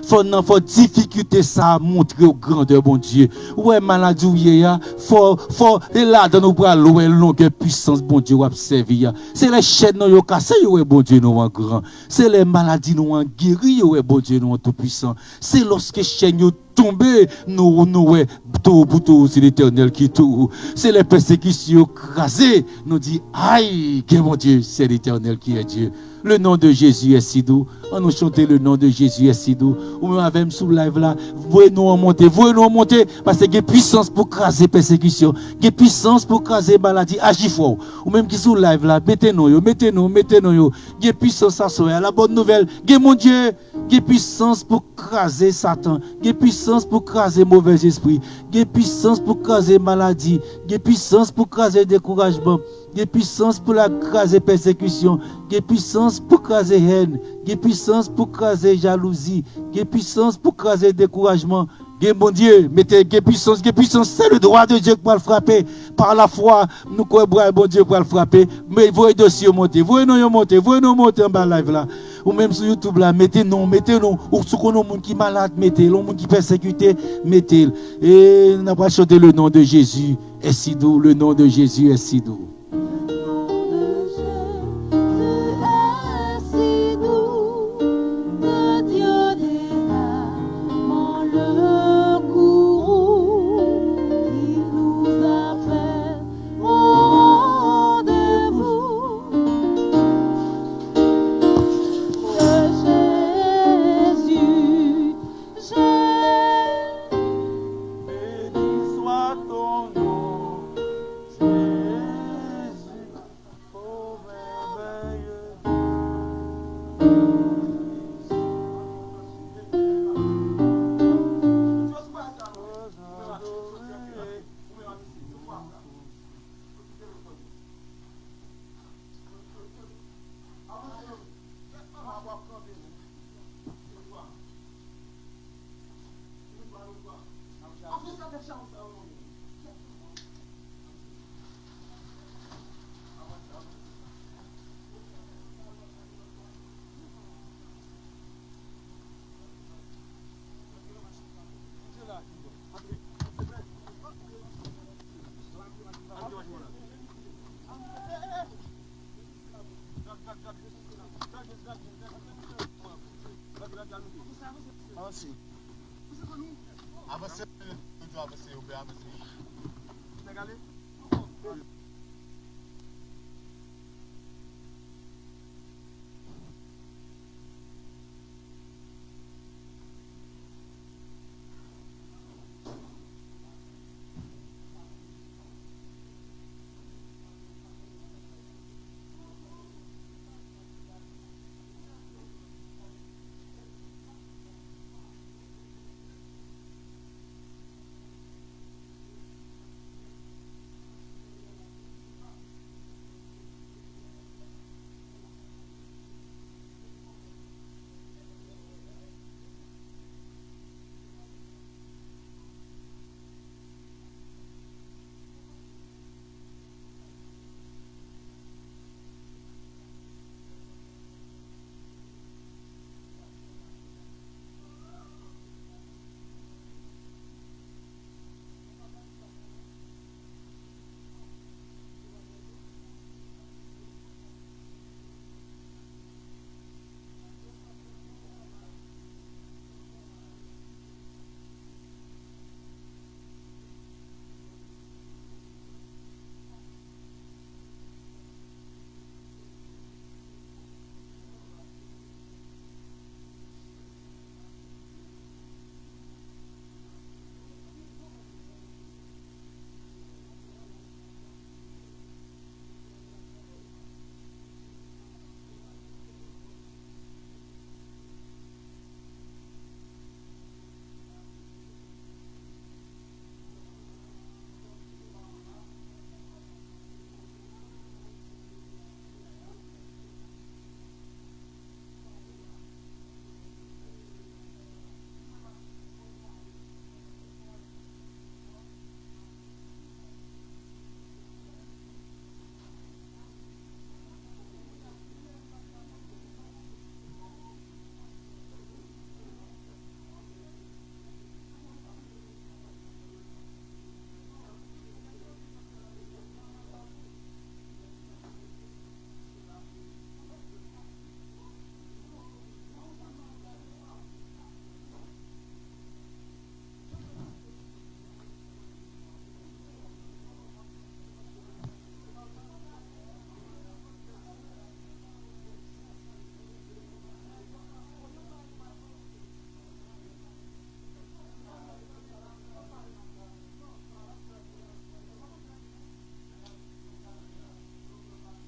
faut difficulté ça montrer au grandeur bon Dieu. Ouais maladie faut et là dans nos bras loin longue puissance bon Dieu observer. C'est les chaînes nous yo cassé ouais bon Dieu nous en grand. C'est les maladies nous en guéri ouais bon Dieu nous en tout puissant. C'est lorsque chaînes yo tomber nous ouais tout pour tout c'est l'Éternel qui tout. C'est les persécutions crasées nous dit aïe que mon Dieu c'est l'Éternel qui est Dieu. Le nom de Jésus est si doux. On nous chanter le nom de Jésus est si doux. Ou même avec sous live là, voyez-nous en monter parce que il y a puissance pour craser persécution, il y a puissance pour craser maladie, agir fort. Ou même qui sous live là, mettez-nous yo. Il y a puissance à soi. La bonne nouvelle, il y a mon Dieu, il y a puissance pour craser Satan, il y a puissance pour craser mauvais esprit, il y a puissance pour craser maladie, il y a puissance pour craser découragement. Il y a puissance pour la craser persécution, il y a puissance pour craser haine, il y a puissance pour craser jalousie, il y a puissance pour craser découragement. Mon Dieu, mettez puissance, c'est le droit de Dieu qui va le frapper. Par la foi, nous croyons bon Dieu pour le frapper. Mais voyez dossier monter, voyez nous monter en bas live là. Ou même sur YouTube là, mettez-nous, ou sur les gens qui sont malades, mettez, les gens qui sont persécutés, mettez. Et nous allons chanter le nom de Jésus est si doux, le nom de Jésus est si doux. Avancez, avancez.